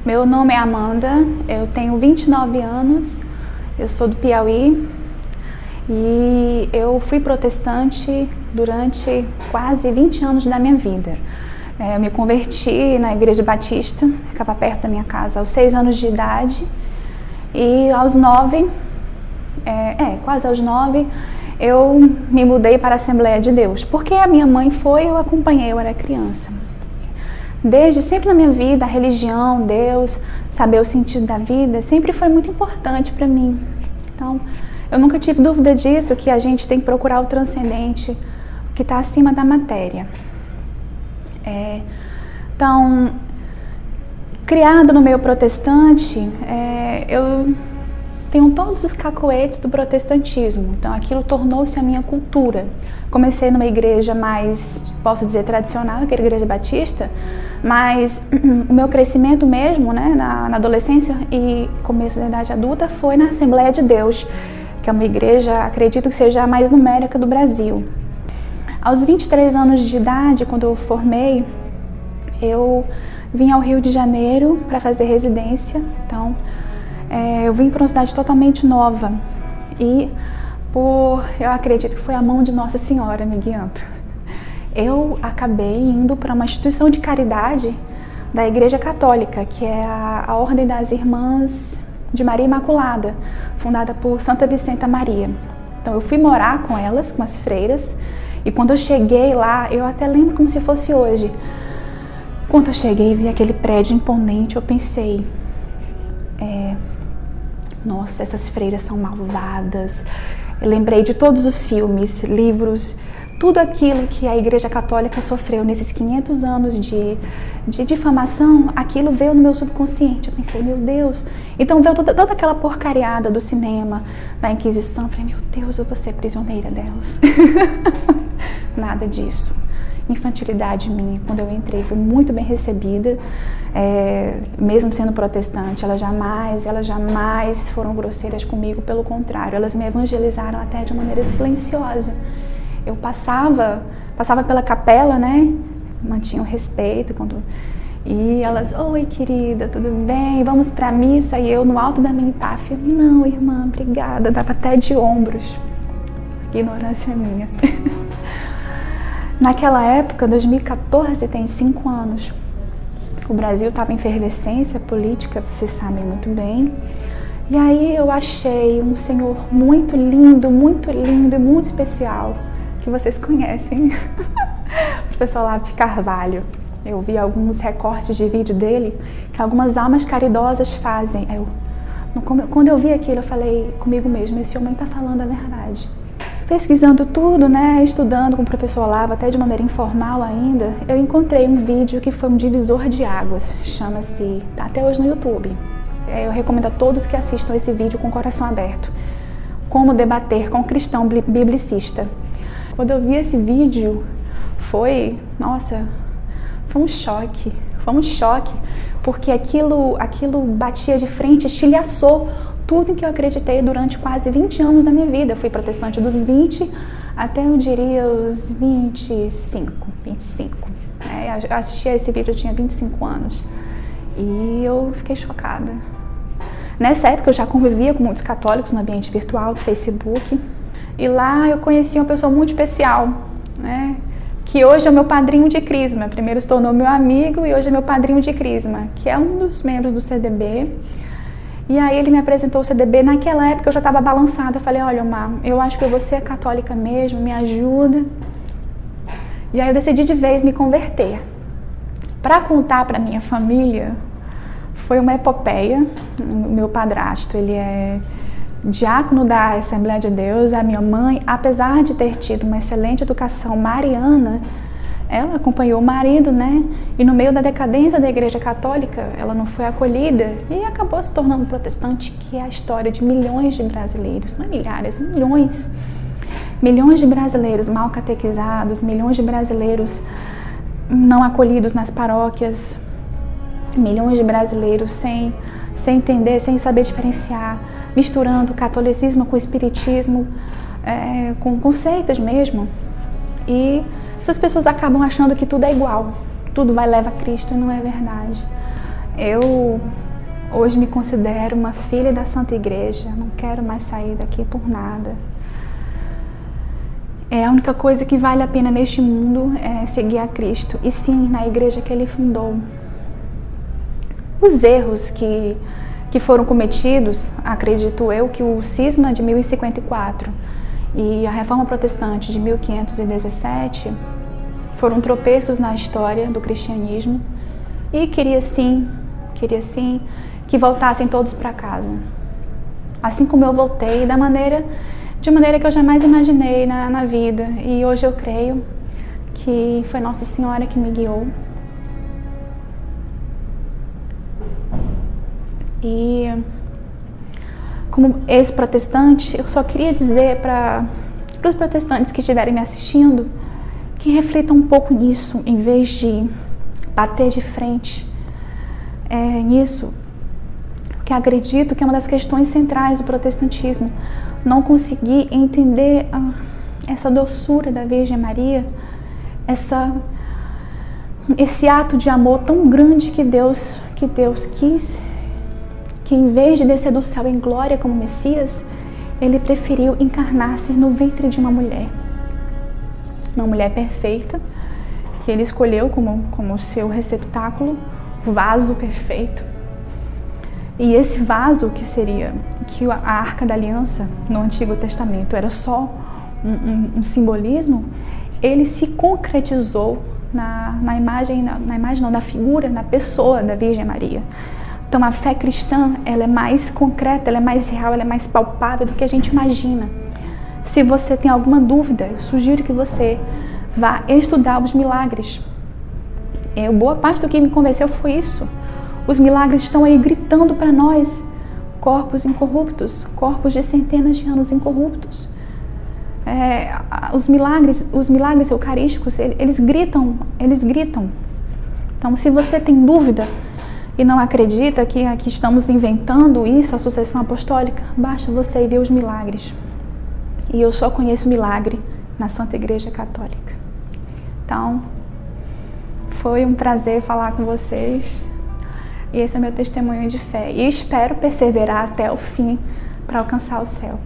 Meu nome é Amanda, eu tenho 29 anos, eu sou do Piauí e eu fui protestante durante quase 20 anos da minha vida. Eu me converti na Igreja Batista, ficava perto da minha casa, aos 6 anos de idade, e aos 9, quase aos 9, eu me mudei para a Assembleia de Deus, porque a minha mãe foi, eu acompanhei, eu era criança. Desde sempre na minha vida, a religião, Deus, saber o sentido da vida, sempre foi muito importante para mim. Então, eu nunca tive dúvida disso, que a gente tem que procurar o transcendente, o que está acima da matéria. Então, criado no meio protestante, eu tenho todos os cacoetes do protestantismo, então aquilo tornou-se a minha cultura. Comecei numa igreja mais, posso dizer, tradicional, que era a Igreja Batista, mas o meu crescimento mesmo, né, na adolescência e começo da idade adulta, foi na Assembleia de Deus, que é uma igreja, acredito que seja a mais numérica do Brasil. Aos 23 anos de idade, quando eu formei, eu vim ao Rio de Janeiro para fazer residência. Então, eu vim para uma cidade totalmente nova e eu acredito que foi a mão de Nossa Senhora me guiando. Eu acabei indo para uma instituição de caridade da Igreja Católica, que é a Ordem das Irmãs de Maria Imaculada, fundada por Santa Vicenta Maria. Então eu fui morar com elas, com as freiras, e quando eu cheguei lá, eu até lembro como se fosse hoje. Quando eu cheguei e vi aquele prédio imponente, eu pensei, nossa, essas freiras são malvadas. Eu lembrei de todos os filmes, livros, tudo aquilo que a Igreja Católica sofreu nesses 500 anos de difamação, aquilo veio no meu subconsciente. Eu pensei, meu Deus. Então veio toda aquela porcariada do cinema, da Inquisição. Eu falei, meu Deus, eu vou ser prisioneira delas. Nada disso. Infantilidade minha, quando eu entrei, fui muito bem recebida, mesmo sendo protestante, elas jamais foram grosseiras comigo, pelo contrário, elas me evangelizaram até de maneira silenciosa. Eu passava pela capela, né, mantinha o respeito, e elas, oi querida, tudo bem, vamos pra missa, e eu no alto da minha empáfia, não irmã, obrigada, dava até de ombros, ignorância minha. Naquela época, 2014, tem 5 anos, o Brasil estava em efervescência política, vocês sabem muito bem. E aí eu achei um senhor muito lindo e muito especial, que vocês conhecem, o professor Olavo de Carvalho. Eu vi alguns recortes de vídeo dele, que algumas almas caridosas fazem. Quando eu vi aquilo, eu falei comigo mesmo, esse homem está falando a verdade. Pesquisando tudo, né, estudando com o professor Olavo, até de maneira informal ainda, eu encontrei um vídeo que foi um divisor de águas, chama-se, tá até hoje no YouTube. Eu recomendo a todos que assistam esse vídeo com o coração aberto. Como debater com um cristão biblicista. Quando eu vi esse vídeo, foi um choque, porque aquilo batia de frente, estilhaçou tudo em que eu acreditei durante quase 20 anos da minha vida. Eu fui protestante dos 20 até, eu diria, os 25. Eu assisti a esse vídeo, eu tinha 25 anos. E eu fiquei chocada. Nessa época eu já convivia com muitos católicos no ambiente virtual do Facebook. E lá eu conheci uma pessoa muito especial, né? Que hoje é o meu padrinho de crisma. Primeiro se tornou meu amigo e hoje é meu padrinho de crisma, que é um dos membros do CDB. E aí ele me apresentou o CDB. Naquela época eu já estava balançada. Eu falei, olha, Omar, eu acho que eu vou ser católica mesmo, me ajuda. E aí eu decidi de vez me converter. Para contar para minha família, foi uma epopeia. O meu padrasto, ele é diácono da Assembleia de Deus. A minha mãe, apesar de ter tido uma excelente educação mariana, ela acompanhou o marido, né? E no meio da decadência da Igreja Católica, ela não foi acolhida e acabou se tornando protestante, que é a história de milhões de brasileiros, não é milhares, milhões. Milhões de brasileiros mal catequizados, milhões de brasileiros não acolhidos nas paróquias, milhões de brasileiros sem entender, sem saber diferenciar, misturando o catolicismo com o espiritismo, com conceitos mesmo. E essas pessoas acabam achando que tudo é igual, tudo vai levar a Cristo, e não é verdade. Eu hoje me considero uma filha da Santa Igreja, não quero mais sair daqui por nada. A única coisa que vale a pena neste mundo é seguir a Cristo, e sim, na igreja que Ele fundou. Os erros que foram cometidos, acredito eu, que o cisma de 1054 e a Reforma Protestante de 1517 foram tropeços na história do cristianismo, e queria sim que voltassem todos para casa. Assim como eu voltei, de maneira que eu jamais imaginei na vida. E hoje eu creio que foi Nossa Senhora que me guiou. E como ex-protestante, eu só queria dizer para os protestantes que estiverem me assistindo que reflitam um pouco nisso, em vez de bater de frente nisso, que acredito que é uma das questões centrais do protestantismo. Não conseguir entender essa doçura da Virgem Maria, esse ato de amor tão grande que Deus quis, que em vez de descer do céu em glória como Messias, Ele preferiu encarnar-se no ventre de uma mulher perfeita, que Ele escolheu como seu receptáculo, vaso perfeito. E esse vaso que a Arca da Aliança no Antigo Testamento era só um simbolismo, ele se concretizou na figura, na pessoa da Virgem Maria. Então a fé cristã, ela é mais concreta, ela é mais real, ela é mais palpável do que a gente imagina. Se você tem alguma dúvida, eu sugiro que você vá estudar os milagres. Boa parte do que me convenceu foi isso. Os milagres estão aí gritando para nós, corpos incorruptos, corpos de centenas de anos incorruptos. Os milagres eucarísticos, eles gritam. Então, se você tem dúvida e não acredita que aqui estamos inventando isso, a sucessão apostólica, basta você ir ver os milagres. E eu só conheço milagre na Santa Igreja Católica. Então, foi um prazer falar com vocês. E esse é meu testemunho de fé. E espero perseverar até o fim para alcançar o céu.